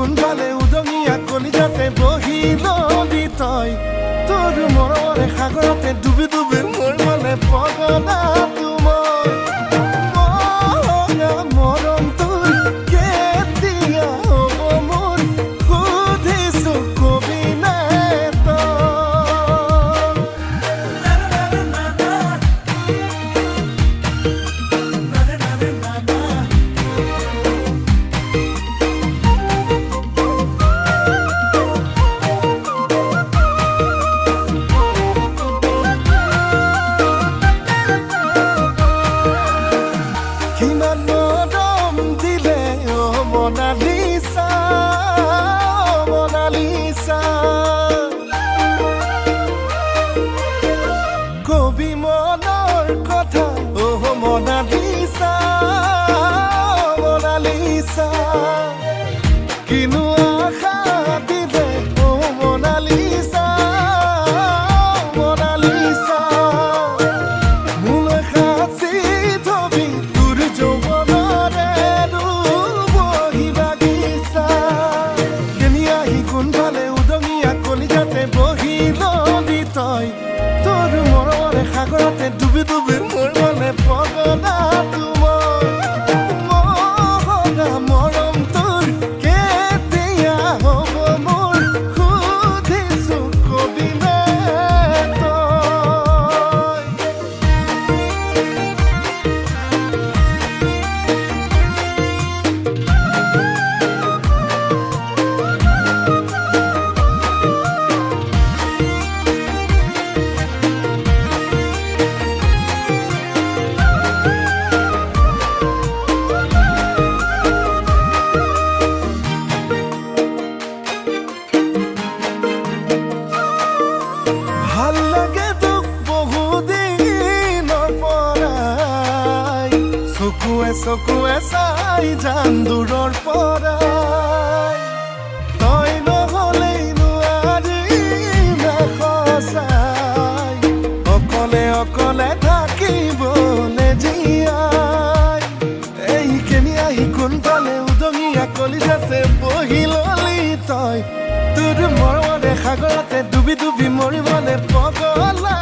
কোনফালে উদঙিয়া কলিজাতে বহিলবি তই তোৰ মৰমৰে সাগৰতে ডুবি ডুবি মোৰ মনে পগলা তোমাৰ মৰম তোৰ কেতিয়া হ'ব মোৰ সুধিছো কবি নে কিমান মৰম দিলে মনালিছা মনালিছা কবি মনৰ কথা মনালিছা মনালিছা কিনো আশা দিলে মনালিছা মনালিছা মোলৈ সাঁচি থবি তোৰ যৌৱনৰে বহি বাগিচা কেনি আহি কোনফালে উদঙিয়া কলিজাতে বহিলবি তই তোৰ মৰমৰে সাগৰতে ডুবি ডুবি মোৰ মনে পগলা তোমাৰ মৰম তোৰ কেতিয়া হ'ব মোৰ সুধিছো কবি নে তই ভাল লাগে তোক বহুদিনৰ পৰাই চকুৱে চকুৱে চাই যাম দূৰৰ পৰাই তই নহ'লেই নোৱাৰিম সঁচাই অকলে অকলে থাকিবলৈ জীয়াই এই কেনি আহি কোনফালে উদঙিয়া কলিজাতে বহি ললি তই তোৰ মৰমৰে সাগৰতে ডুবি ডুবি মৰিবলে পগলা